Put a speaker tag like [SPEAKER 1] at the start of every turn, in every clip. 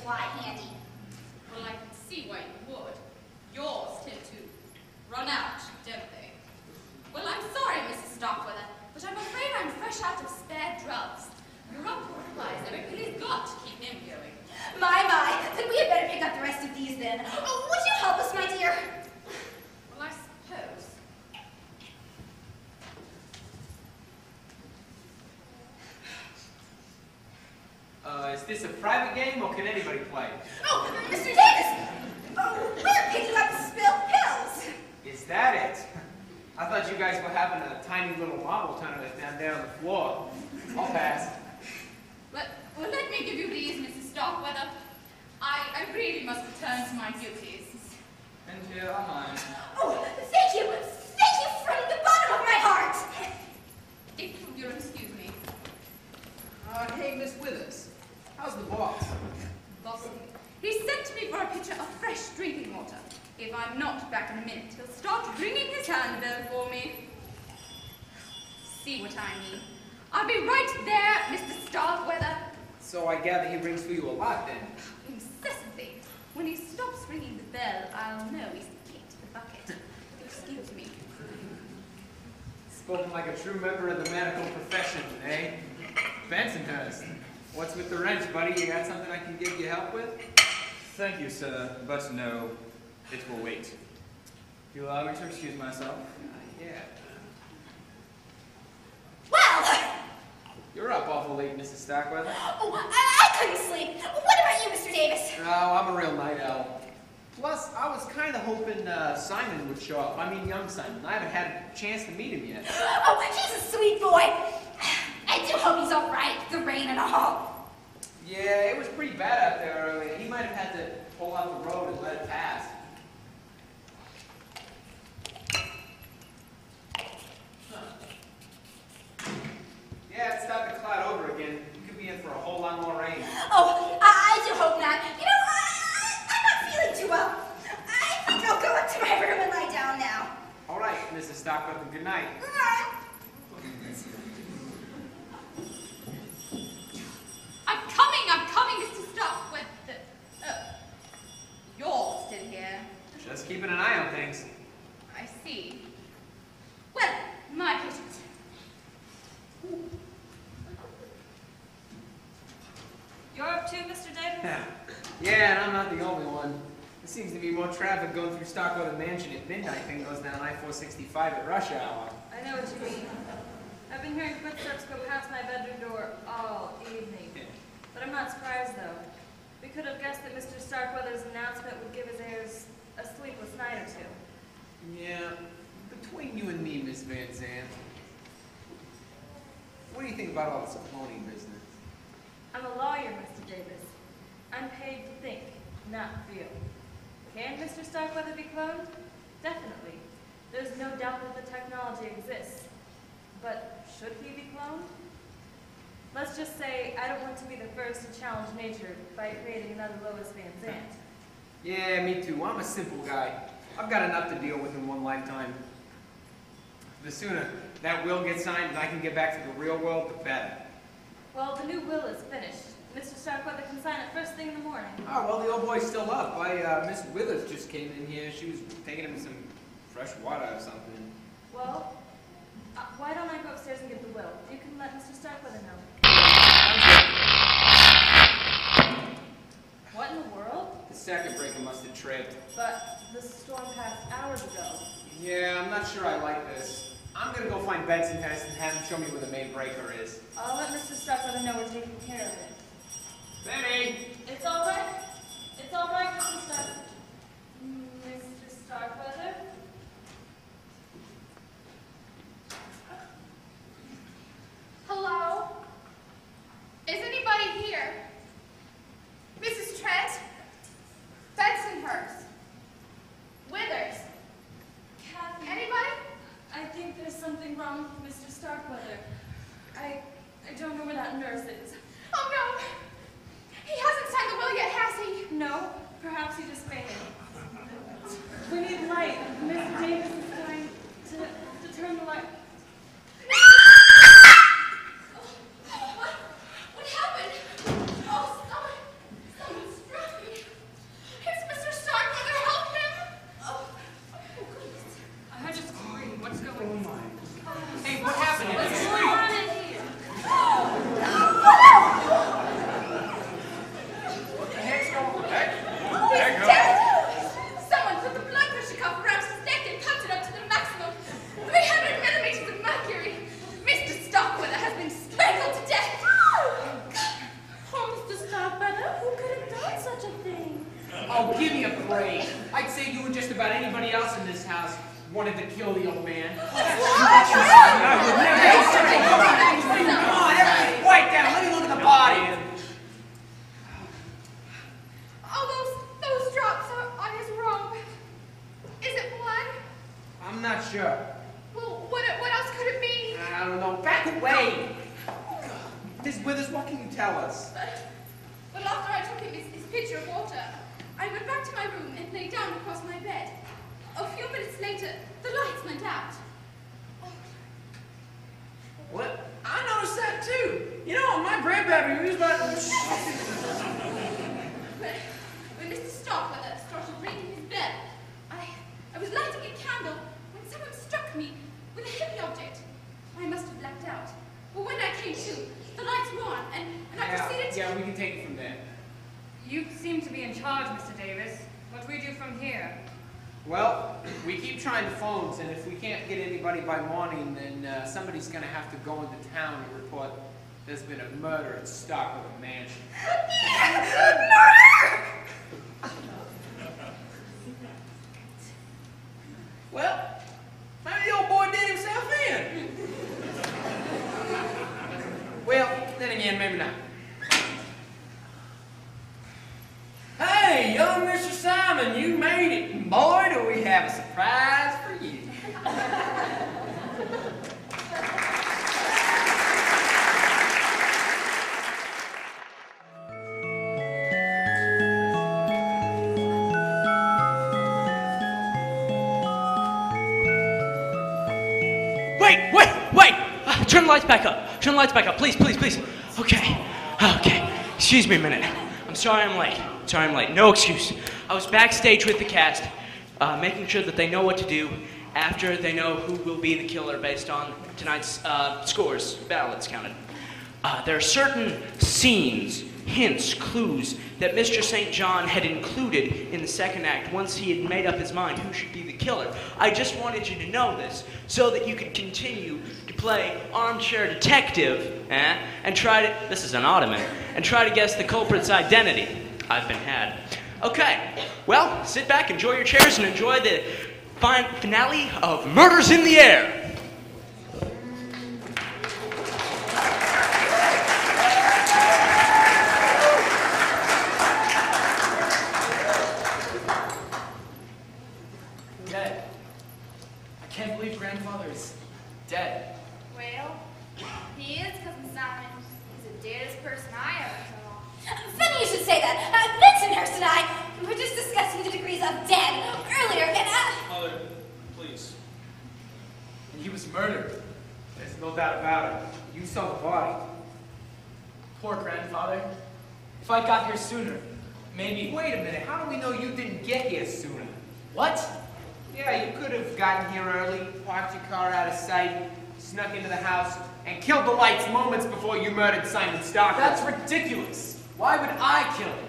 [SPEAKER 1] fly handy.
[SPEAKER 2] Well, I can see why you would. Yours tend to run out, don't they? Well, I'm sorry, Mrs. Starkweather, but I'm afraid I'm fresh out of spare drugs. Your uncle replies everybody's got to keep him going.
[SPEAKER 1] My, then we had better pick up the rest of these then. Oh, would you help us, my dear?
[SPEAKER 2] Well, I suppose.
[SPEAKER 3] Is this a private game or can anybody play?
[SPEAKER 1] Oh, Mr. Davis! Oh, we're picking up spilled pills.
[SPEAKER 3] Is that it? I thought you guys were having a tiny little marble tournament down there on the floor. I'll pass.
[SPEAKER 2] Well, let me give you these, Mrs. Starkweather. I really must return to my duties.
[SPEAKER 4] And here are mine.
[SPEAKER 1] Oh, thank you! Thank you from the bottom of my heart!
[SPEAKER 2] If you'll excuse me.
[SPEAKER 4] Hey, Miss Withers. How's the boss?
[SPEAKER 2] Bossy. He sent me for a pitcher of fresh drinking water. If I'm not back in a minute, he'll start wringing his handbill for me. See what I mean? I'll be right there, Mr. Starkweather.
[SPEAKER 3] So I gather he rings for you a lot then?
[SPEAKER 2] Incessantly. When he stops ringing the bell, I'll know he's kicked the bucket. Excuse me.
[SPEAKER 3] Spoken like a true member of the medical profession, eh? Bensonhurst. What's with the wrench, buddy? You got something I can give you help with?
[SPEAKER 4] Thank you, sir, but no, it will wait. If you allow me to excuse myself.
[SPEAKER 3] Yeah.
[SPEAKER 1] Well!
[SPEAKER 3] You're up awful late, Mrs. Starkweather.
[SPEAKER 1] Oh, I couldn't sleep. What about you, Mr. Davis?
[SPEAKER 3] Oh, I'm a real night owl. Plus, I was kind of hoping Simon would show up. I mean, young Simon. I haven't had a chance to meet him yet.
[SPEAKER 1] Oh, he's a sweet boy. I do hope he's all right, the rain and all.
[SPEAKER 3] Yeah, it was pretty bad out there earlier. He might have had to pull out the road and let it pass. Yeah, it's starting to cloud over again. You could be in for a whole lot more rain.
[SPEAKER 1] Oh, I do hope not. You know, I'm not feeling too well. I think I'll go up to my room and lie down now.
[SPEAKER 3] All right, Mrs. Starkweather, good night.
[SPEAKER 2] I'm coming, Mr. Starkweather. You're still here.
[SPEAKER 3] Just keeping an eye on things.
[SPEAKER 2] I see. Well, my pleasure.
[SPEAKER 5] You're up too, Mr. Davis?
[SPEAKER 3] Yeah, and I'm not the only one. There seems to be more traffic going through Starkweather Mansion at midnight than goes down I-465 at rush hour.
[SPEAKER 5] I know what you mean. I've been hearing footsteps go past my bedroom door all evening. But I'm not surprised, though. We could have guessed that Mr. Starkweather's announcement would give his heirs a sleepless night or two.
[SPEAKER 3] Yeah, between you and me, Miss Van Zandt, what do you think about all this cloning business?
[SPEAKER 5] I'm a lawyer, Mr. Davis. I'm paid to think, not feel. Can Mr. Starkweather be cloned? Definitely. There's no doubt that the technology exists. But should he be cloned? Let's just say I don't want to be the first to challenge nature by creating another Lois Van Zandt.
[SPEAKER 3] Yeah, me too. I'm a simple guy. I've got enough to deal with in one lifetime. The sooner that will gets signed and I can get back to the real world, the better.
[SPEAKER 5] Well, the new will is finished. Mr. Starkweather can sign it first thing in the morning.
[SPEAKER 3] Oh, well, the old boy's still up. Miss Withers just came in here. She was taking him some fresh water or something.
[SPEAKER 5] Well, why don't I go upstairs and get the will? You can let Mr. Starkweather know. What in the world?
[SPEAKER 3] The circuit breaker must have tripped.
[SPEAKER 5] But the storm passed hours ago.
[SPEAKER 3] Yeah, I'm not sure I like this. I'm gonna go find Bensonhurst and have him show me where the main breaker is.
[SPEAKER 5] I'll let Mr. Starkweather know we're taking care of it.
[SPEAKER 3] Benny!
[SPEAKER 5] It's all right. It's all right, Mr. Starkweather. Mr. Starkweather?
[SPEAKER 2] Hello? Is anybody here? Mrs. Trent? Bensonhurst? Withers?
[SPEAKER 5] Kathy?
[SPEAKER 2] Anybody?
[SPEAKER 5] I think there's something wrong with Mr. Starkweather. I don't know where that nurse is.
[SPEAKER 2] Oh no! He hasn't signed the will yet, has he?
[SPEAKER 5] No, perhaps he just fainted. We need light. Mr. Davis is going to turn the light.
[SPEAKER 2] What happened? Oh, someone struck.
[SPEAKER 3] Oh, give me a break. I'd say you and just about anybody else in this house wanted to kill the old man. Come on, everybody, quiet down. Let me look at the body.
[SPEAKER 2] Oh, those drops on his robe. Is it blood?
[SPEAKER 3] I'm not sure.
[SPEAKER 2] Well, what else could it be?
[SPEAKER 3] I don't know. Back away. Miss Withers, what can you tell us?
[SPEAKER 2] Well, after I took him his pitcher of water, I went back to my room and lay down across my bed. A few minutes later, the lights went out.
[SPEAKER 6] What? I noticed that too. You know, my grandpappy was about...
[SPEAKER 2] When Mr. Starkweather started raking his bed, I was lighting a candle when someone struck me with a heavy object. I must have blacked out. But when I came to, the lights were on, and I proceeded to...
[SPEAKER 3] Yeah, we can take it from there.
[SPEAKER 5] You seem to be in charge, Mr. Davis. What do we do from here?
[SPEAKER 3] Well, we keep trying the phones, and if we can't get anybody by morning, then somebody's going to have to go into town and report there's been a murder at Starkweather Mansion.
[SPEAKER 6] Well, maybe the old boy did himself in.
[SPEAKER 3] Well, then again, maybe not.
[SPEAKER 6] Hey, young Mr. Simon, you made it. And boy, do we have a surprise for you.
[SPEAKER 7] Wait! Turn the lights back up. Turn the lights back up, please. Okay. Excuse me a minute. I'm sorry I'm late. No excuse. I was backstage with the cast, making sure that they know what to do after they know who will be the killer based on tonight's scores, ballots counted. There are certain scenes, hints, clues that Mr. St. John had included in the second act once he had made up his mind who should be the killer. I just wanted you to know this so that you could continue to play armchair detective, and try to, this is an ottoman, and try to guess the culprit's identity. I've been had. Okay, well, sit back, enjoy your chairs, and enjoy the finale of Murders in the Air.
[SPEAKER 6] Dead. I can't believe grandfather is dead.
[SPEAKER 1] Well, he is, Cousin Simon. He's the deadest person I ever saw. Funny you should say that. Bensonhurst and I were just discussing the degrees of dead earlier, and
[SPEAKER 6] Mother, please. And he was murdered.
[SPEAKER 3] There's no doubt about it. You saw the body.
[SPEAKER 6] Poor grandfather. If I got here sooner, maybe...
[SPEAKER 3] Wait a minute. How do we know you didn't get here sooner?
[SPEAKER 6] What?
[SPEAKER 3] Yeah, you could have gotten here early, parked your car out of sight, snuck into the house, and killed the lights moments before you murdered Simon Starkweather.
[SPEAKER 6] That's ridiculous. Why would I kill him?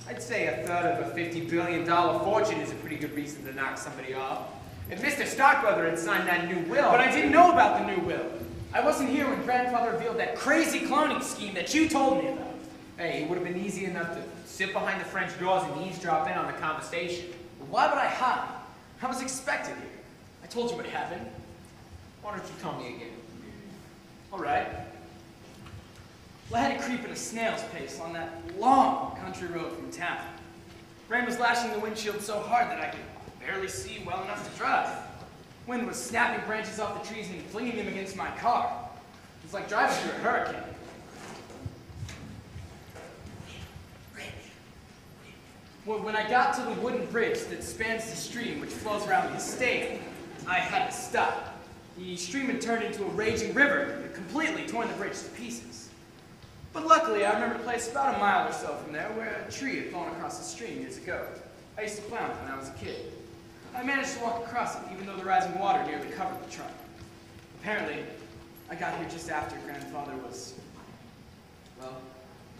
[SPEAKER 3] I'd say a third of a $50 billion fortune is a pretty good reason to knock somebody off. If Mr. Starkweather had signed that new will...
[SPEAKER 6] But I didn't know about the new will. I wasn't here when grandfather revealed that crazy cloning scheme that you told me about.
[SPEAKER 3] Hey, it would have been easy enough to sit behind the French doors and eavesdrop in on the conversation.
[SPEAKER 6] But why would I hide? I was expected here. I told you what happened.
[SPEAKER 3] Why don't you tell me again?
[SPEAKER 6] All right. Well, I had to creep at a snail's pace on that long country road from town. Rain was lashing the windshield so hard that I could barely see well enough to drive. Wind was snapping branches off the trees and flinging them against my car. It was like driving through a hurricane. Well, when I got to the wooden bridge that spans the stream which flows around the estate, I had to stop. The stream had turned into a raging river that had completely torn the bridge to pieces. But luckily, I remembered a place about a mile or so from there where a tree had fallen across the stream years ago. I used to plow it when I was a kid. I managed to walk across it, even though the rising water nearly covered the truck. Apparently, I got here just after grandfather was, well,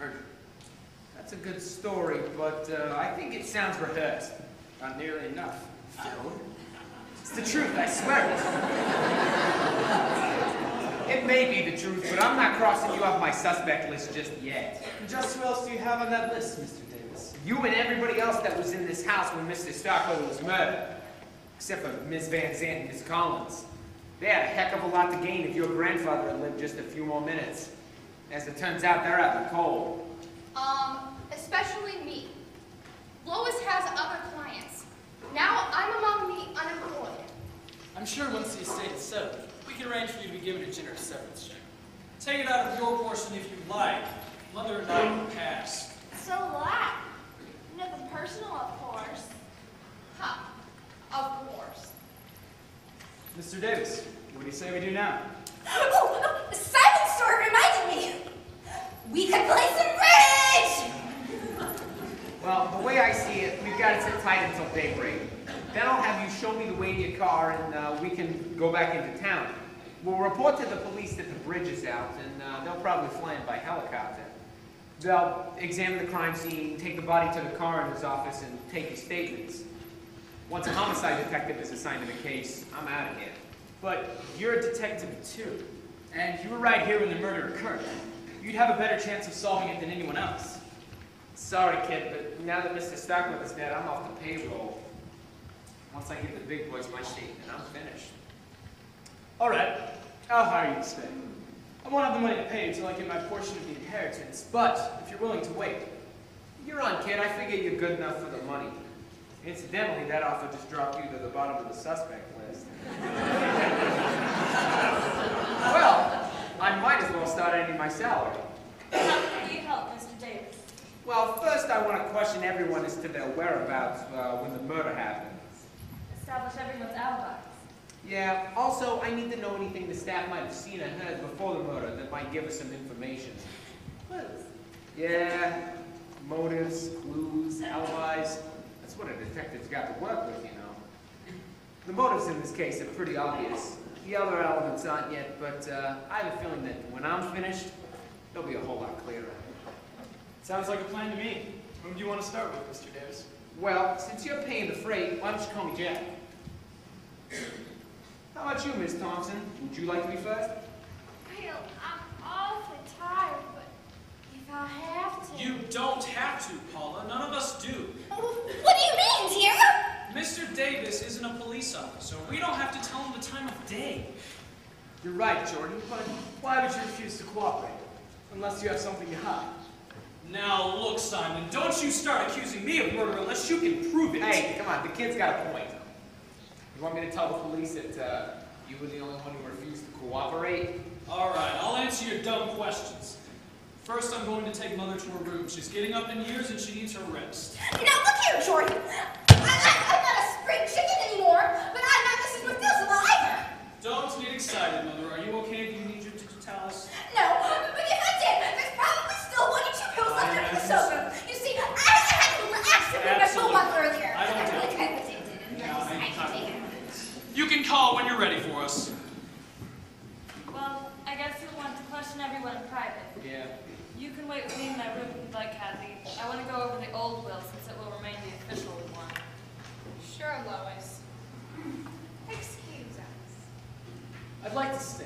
[SPEAKER 6] murdered.
[SPEAKER 3] That's a good story, but I think it sounds rehearsed.
[SPEAKER 6] Not nearly enough, Phil. It's the truth, I swear it.
[SPEAKER 3] It may be the truth, but I'm not crossing you off my suspect list just yet.
[SPEAKER 6] And just who else do you have on that list, Mr. Davis?
[SPEAKER 3] You and everybody else that was in this house when Mr. Starkweather was murdered. Except for Miss Van Zandt and Miss Collins. They had a heck of a lot to gain if your grandfather had lived just a few more minutes. As it turns out, they're out in the cold.
[SPEAKER 1] Especially me. Lois has other clients. Now I'm among the unemployed.
[SPEAKER 8] I'm sure once the estate is settled, we can arrange for you to be given a generous severance check. Take it out of your portion if you like. Mother and I will pass.
[SPEAKER 1] So that. Nothing personal, of course. Huh. Of course.
[SPEAKER 4] Mr. Davis, what do you say we do now?
[SPEAKER 1] Oh, Simon's story reminded me. We could play some bridge!
[SPEAKER 3] Well, the way I see it, we've got to sit tight until daybreak. Then I'll have you show me the way to your car and we can go back into town. We'll report to the police that the bridge is out and they'll probably fly in by helicopter. They'll examine the crime scene, take the body to the coroner's office and take his statements. Once a homicide detective is assigned to the case, I'm out of here.
[SPEAKER 6] But you're a detective too, and you were right here when the murder occurred. You'd have a better chance of solving it than anyone else.
[SPEAKER 3] Sorry, kid, but now that Mr. Starkweather's dead, I'm off the payroll. Once I give the big boys my statement, I'm finished.
[SPEAKER 6] All right, I'll hire you to stay. I won't have the money to pay until I get my portion of the inheritance, but if you're willing to wait.
[SPEAKER 3] You're on, kid. I figure you're good enough for the money. Incidentally, that offer just dropped you to the bottom of the suspect list. Well, I might as well start ending my salary.
[SPEAKER 5] How can we help, Mr. Davis?
[SPEAKER 3] Well, first I want to question everyone as to their whereabouts when the murder happened.
[SPEAKER 5] Establish everyone's alibis.
[SPEAKER 3] Yeah, also, I need to know anything the staff might have seen or heard before the murder that might give us some information.
[SPEAKER 5] Clues.
[SPEAKER 3] Yeah, motives, clues, alibis. That's what a detective's got to work with, you know. The motives in this case are pretty obvious. The other elements aren't yet, but I have a feeling that when I'm finished, they'll be a whole lot clearer.
[SPEAKER 6] Sounds like a plan to me. Whom do you want to start with, Mr. Davis?
[SPEAKER 3] Well, since you're paying the freight, why don't you call me Jack? How about you, Miss Thompson? Would you like to be first?
[SPEAKER 1] Well, I'm awfully tired, but if I have to...
[SPEAKER 8] You don't have to, Paula. None of us do.
[SPEAKER 1] What do you mean, dear?
[SPEAKER 8] Mr. Davis isn't a police officer. We don't have to tell him the time of day.
[SPEAKER 6] You're right, Jordan, but why would you refuse to cooperate? Unless you have something to hide.
[SPEAKER 8] Now, look, Simon, don't you start accusing me of murder unless you can prove it.
[SPEAKER 3] Hey, come on, the kid's got a point. You want me to tell the police that you were the only one who refused to cooperate?
[SPEAKER 8] All right, I'll answer your dumb questions. First, I'm going to take Mother to her room. She's getting up in years and she needs her rest.
[SPEAKER 1] Now, look here, Jordan. I'm not a spring chicken anymore, but I'm not Mrs. Methuselah either.
[SPEAKER 8] Don't get excited, Mother. Are you okay? Do you need you to tell us?
[SPEAKER 1] No, but if I did, there's probably still 1 or 2 pills left under the sofa. You see, I had a little accident with my full month earlier.
[SPEAKER 8] I don't
[SPEAKER 1] really
[SPEAKER 8] doubt
[SPEAKER 1] kind of addicted, and I can take it.
[SPEAKER 8] You can call when you're ready for us.
[SPEAKER 5] Well, I guess you'll want to question everyone in private.
[SPEAKER 3] Yeah.
[SPEAKER 5] You can wait with me in my room if you'd like, Kathy. I want to go over the old will since it will remain the official one.
[SPEAKER 2] Sure, Lois. Excuse us.
[SPEAKER 6] I'd like to stay.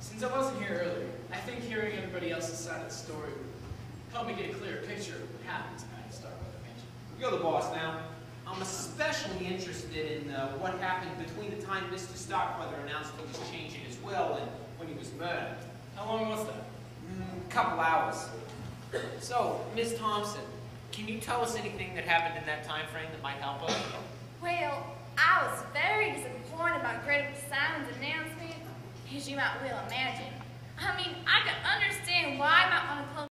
[SPEAKER 6] Since I wasn't here earlier, I think hearing everybody else's side of the story would help me get a clearer picture of what happened tonight at Starkweather Mansion.
[SPEAKER 3] You're the boss now. I'm especially interested in what happened between the time Mr. Starkweather announced he was changing his will and when he was murdered.
[SPEAKER 6] How long was that?
[SPEAKER 3] Couple hours. So, Miss Thompson, can you tell us anything that happened in that time frame that might help us?
[SPEAKER 1] Well, I was very disappointed by Greta Simon's announcement, as you might well imagine. I mean, I could understand why I might want to close